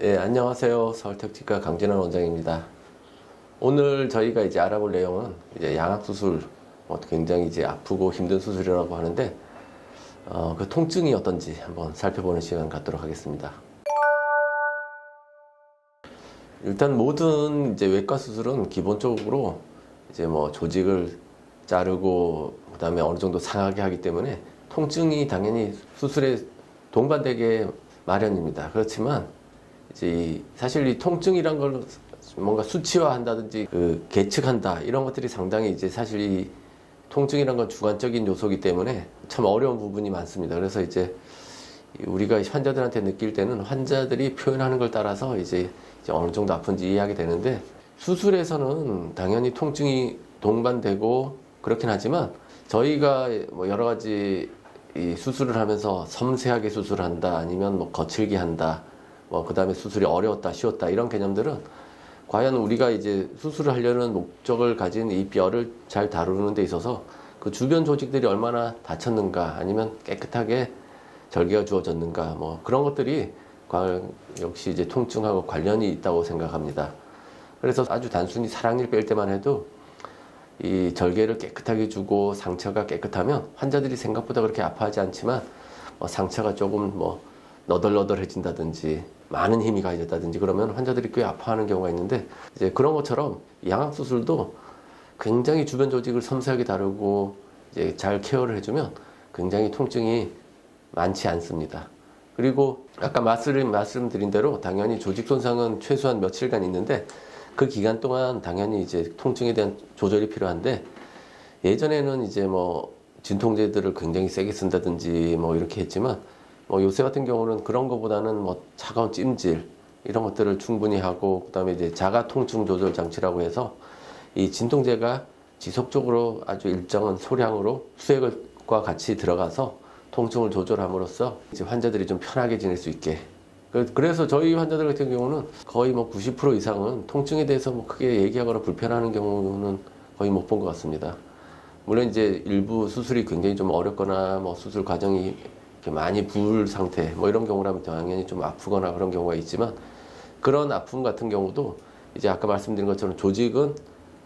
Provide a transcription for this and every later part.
예, 안녕하세요. 서울특치과 강진환 원장입니다. 오늘 저희가 이제 알아볼 내용은 이제 양악수술, 굉장히 이제 아프고 힘든 수술이라고 하는데, 그 통증이 어떤지 한번 살펴보는 시간 갖도록 하겠습니다. 일단 모든 이제 외과 수술은 기본적으로 이제 뭐 조직을 자르고 그다음에 어느 정도 상하게 하기 때문에 통증이 당연히 수술에 동반되게 마련입니다. 그렇지만 이제 사실 이 통증이란 걸 뭔가 수치화한다든지 계측한다 이런 것들이 상당히 이제 사실 이 통증이란 건 주관적인 요소이기 때문에 참 어려운 부분이 많습니다. 그래서 이제 우리가 환자들한테 느낄 때는 환자들이 표현하는 걸 따라서 이제 어느 정도 아픈지 이해하게 되는데, 수술에서는 당연히 통증이 동반되고 그렇긴 하지만 저희가 뭐 여러 가지 이 수술을 하면서 섬세하게 수술한다 아니면 뭐 거칠게 한다, 그 다음에 수술이 어려웠다 쉬웠다 이런 개념들은 과연 우리가 이제 수술을 하려는 목적을 가진 이 뼈를 잘 다루는 데 있어서 그 주변 조직들이 얼마나 다쳤는가 아니면 깨끗하게 절개가 주어졌는가 그런 것들이 역시 이제 통증하고 관련이 있다고 생각합니다. 그래서 아주 단순히 사랑니를 뺄 때만 해도 이 절개를 깨끗하게 주고 상처가 깨끗하면 환자들이 생각보다 그렇게 아파하지 않지만 상처가 조금 너덜너덜해진다든지 많은 힘이 가해졌다든지 그러면 환자들이 꽤 아파하는 경우가 있는데, 이제 그런 것처럼 양악수술도 굉장히 주변 조직을 섬세하게 다루고 이제 잘 케어를 해주면 굉장히 통증이 많지 않습니다. 그리고 아까 말씀드린 대로 당연히 조직 손상은 최소한 며칠간 있는데 그 기간 동안 당연히 이제 통증에 대한 조절이 필요한데, 예전에는 이제 진통제들을 굉장히 세게 쓴다든지 이렇게 했지만 요새 같은 경우는 그런 것보다는 차가운 찜질 이런 것들을 충분히 하고, 그다음에 이제 자가 통증 조절 장치라고 해서 이 진통제가 지속적으로 아주 일정한 소량으로 수액과 같이 들어가서 통증을 조절함으로써 이제 환자들이 좀 편하게 지낼 수 있게. 그래서 저희 환자들 같은 경우는 거의 90% 이상은 통증에 대해서 크게 얘기하거나 불편하는 경우는 거의 못 본 것 같습니다. 물론 이제 일부 수술이 굉장히 좀 어렵거나 수술 과정이 많이 부을 상태 이런 경우라면 당연히 좀 아프거나 그런 경우가 있지만, 그런 아픔 같은 경우도 이제 아까 말씀드린 것처럼 조직은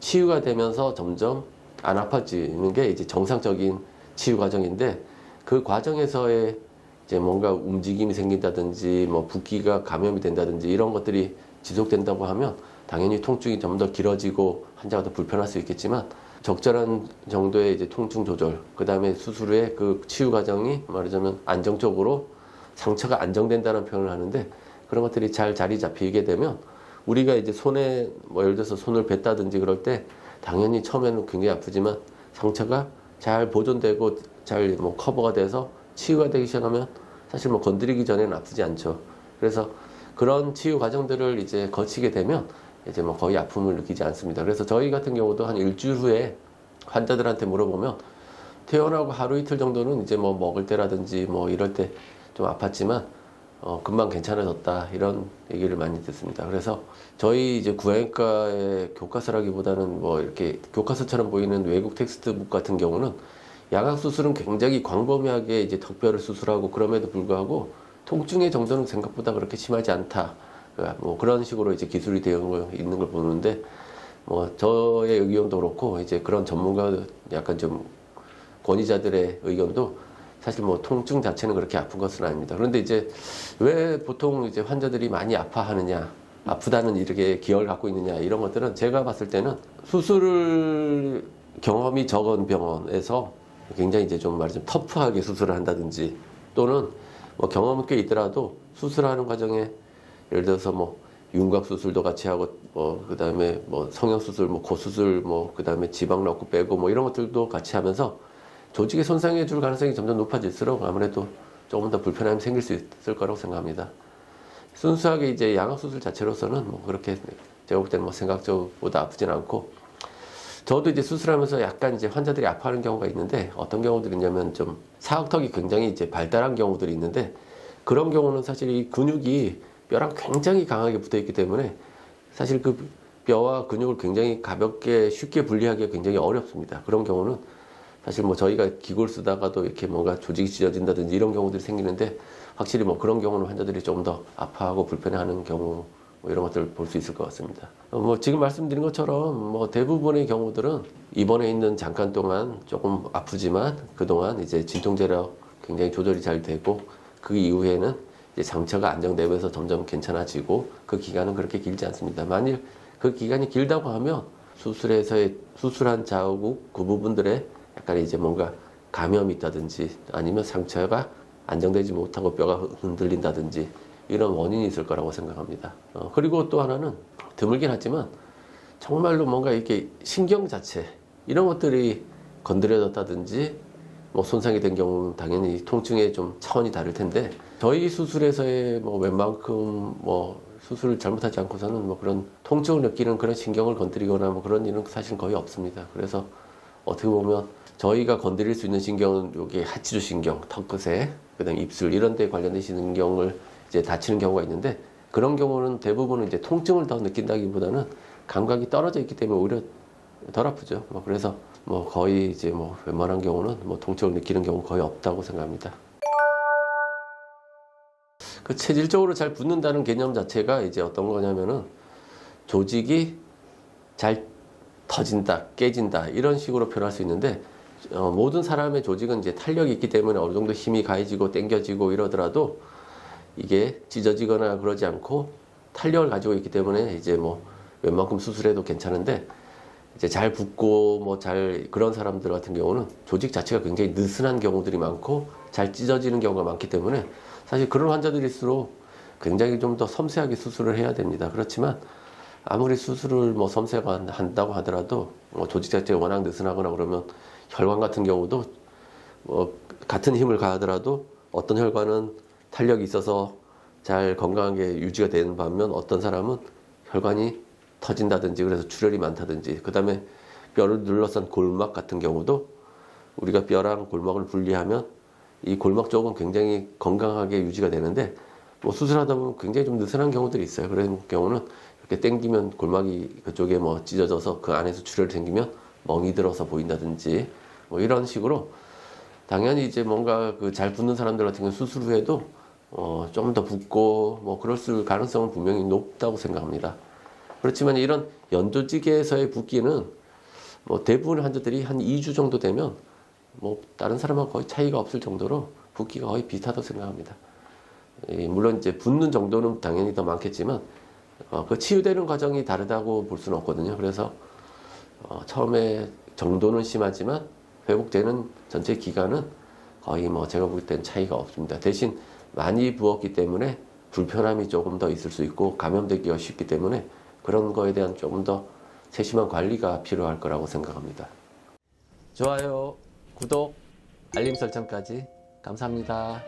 치유가 되면서 점점 안 아파지는 게 이제 정상적인 치유 과정인데, 그 과정에서의 이제 뭔가 움직임이 생긴다든지 붓기가 감염이 된다든지 이런 것들이 지속된다고 하면 당연히 통증이 좀 더 길어지고 환자가 더 불편할 수 있겠지만, 적절한 정도의 이제 통증 조절, 그 다음에 수술 후에 그 치유 과정이 말하자면 안정적으로 상처가 안정된다는 표현을 하는데, 그런 것들이 잘 자리 잡히게 되면 우리가 이제 손에 예를 들어서 손을 뱉다든지 그럴 때 당연히 처음에는 굉장히 아프지만 상처가 잘 보존되고 잘 커버가 돼서 치유가 되기 시작하면 사실 건드리기 전에는 아프지 않죠. 그래서 그런 치유 과정들을 이제 거치게 되면 이제 거의 아픔을 느끼지 않습니다. 그래서 저희 같은 경우도 한 일주일 후에 환자들한테 물어보면 퇴원하고 하루 이틀 정도는 이제 먹을 때라든지 이럴 때 좀 아팠지만 금방 괜찮아졌다 이런 얘기를 많이 듣습니다. 그래서 저희 이제 구강외과의 교과서라기보다는 이렇게 교과서처럼 보이는 외국 텍스트북 같은 경우는 양악수술은 굉장히 광범위하게 이제 턱뼈를 수술하고 그럼에도 불구하고 통증의 정도는 생각보다 그렇게 심하지 않다. 그런 식으로 이제 기술이 되어 있는 걸 보는데, 저의 의견도 그렇고 이제 그런 전문가 약간 좀 권위자들의 의견도 사실 통증 자체는 그렇게 아픈 것은 아닙니다. 그런데 이제 왜 보통 이제 환자들이 많이 아파하느냐, 아프다는 이렇게 기억을 갖고 있느냐, 이런 것들은 제가 봤을 때는 수술 경험이 적은 병원에서 굉장히 이제 좀 말하자면 터프하게 수술을 한다든지, 또는 경험은 꽤 있더라도 수술하는 과정에 예를 들어서 윤곽 수술도 같이 하고 그 다음에 성형 수술, 코 수술, 그 다음에 지방 넣고 빼고 이런 것들도 같이 하면서 조직에 손상해 줄 가능성이 점점 높아질수록 아무래도 조금 더 불편함이 생길 수 있을 거라고 생각합니다. 순수하게 이제 양악 수술 자체로서는 그렇게 제가 볼 때는 생각보다 아프진 않고, 저도 이제 수술하면서 약간 이제 환자들이 아파하는 경우가 있는데, 어떤 경우들이 있냐면 좀 사각턱이 굉장히 이제 발달한 경우들이 있는데, 그런 경우는 사실 이 근육이 뼈랑 굉장히 강하게 붙어 있기 때문에 사실 그 뼈와 근육을 굉장히 가볍게 쉽게 분리하기가 굉장히 어렵습니다. 그런 경우는 사실 뭐 저희가 기구를 쓰다가도 이렇게 뭔가 조직이 찢어진다든지 이런 경우들이 생기는데 확실히 뭐 그런 경우는 환자들이 좀 더 아파하고 불편해하는 경우 뭐 이런 것들을 볼 수 있을 것 같습니다. 뭐 지금 말씀드린 것처럼 뭐 대부분의 경우들은 입원해 있는 잠깐 동안 조금 아프지만 그동안 이제 진통제로 굉장히 조절이 잘 되고 그 이후에는 이제 상처가 안정되면서 점점 괜찮아지고 그 기간은 그렇게 길지 않습니다. 만일 그 기간이 길다고 하면 수술에서의 수술한 자국 그 부분들에 약간 이제 뭔가 감염이 있다든지 아니면 상처가 안정되지 못하고 뼈가 흔들린다든지 이런 원인이 있을 거라고 생각합니다. 그리고 또 하나는 드물긴 하지만 정말로 뭔가 이렇게 신경 자체 이런 것들이 건드려졌다든지 뭐 손상이 된 경우는 당연히 통증의 좀 차원이 다를 텐데 저희 수술에서의 뭐 웬만큼 뭐 수술을 잘못하지 않고서는 뭐 그런 통증을 느끼는 그런 신경을 건드리거나 뭐 그런 일은 사실 거의 없습니다. 그래서 어떻게 보면 저희가 건드릴 수 있는 신경은 여기 하치주 신경, 턱끝에 그다음 입술 이런 데 관련된 신경을 이제 다치는 경우가 있는데 그런 경우는 대부분은 이제 통증을 더 느낀다기보다는 감각이 떨어져 있기 때문에 오히려 덜 아프죠. 뭐 그래서 뭐 거의 이제 뭐 웬만한 경우는 뭐 통증을 느끼는 경우 거의 없다고 생각합니다. 그 체질적으로 잘 붙는다는 개념 자체가 이제 어떤 거냐면은 조직이 잘 터진다, 깨진다 이런 식으로 표현할 수 있는데 모든 사람의 조직은 이제 탄력이 있기 때문에 어느 정도 힘이 가해지고 당겨지고 이러더라도 이게 찢어지거나 그러지 않고 탄력을 가지고 있기 때문에 이제 뭐 웬만큼 수술해도 괜찮은데 이제 잘 붙고 뭐 잘 그런 사람들 같은 경우는 조직 자체가 굉장히 느슨한 경우들이 많고 잘 찢어지는 경우가 많기 때문에 사실 그런 환자들일수록 굉장히 좀 더 섬세하게 수술을 해야 됩니다. 그렇지만 아무리 수술을 뭐 섬세하게 한다고 하더라도 뭐 조직 자체가 워낙 느슨하거나 그러면 혈관 같은 경우도 뭐 같은 힘을 가하더라도 어떤 혈관은 탄력이 있어서 잘 건강하게 유지가 되는 반면 어떤 사람은 혈관이 터진다든지 그래서 출혈이 많다든지 그 다음에 뼈를 눌러싼 골막 같은 경우도 우리가 뼈랑 골막을 분리하면 이 골막 쪽은 굉장히 건강하게 유지가 되는데 뭐 수술하다 보면 굉장히 좀 느슨한 경우들이 있어요. 그런 경우는 이렇게 당기면 골막이 그쪽에 뭐 찢어져서 그 안에서 출혈이 생기면 멍이 들어서 보인다든지 뭐 이런 식으로 당연히 이제 뭔가 그 잘 붙는 사람들 같은 경우 수술 후에도 좀 더 붓고 뭐 그럴 가능성은 분명히 높다고 생각합니다. 그렇지만 이런 연조직에서의 붓기는 뭐 대부분 환자들이 한 2주 정도 되면 뭐 다른 사람하고 거의 차이가 없을 정도로 붓기가 거의 비슷하다고 생각합니다. 물론 이제 붓는 정도는 당연히 더 많겠지만 그 치유되는 과정이 다르다고 볼 수는 없거든요. 그래서 처음에 정도는 심하지만 회복되는 전체 기간은 거의 뭐 제가 볼 땐 차이가 없습니다. 대신 많이 부었기 때문에 불편함이 조금 더 있을 수 있고 감염되기가 쉽기 때문에 그런 거에 대한 조금 더 세심한 관리가 필요할 거라고 생각합니다. 좋아요, 구독, 알림 설정까지 감사합니다.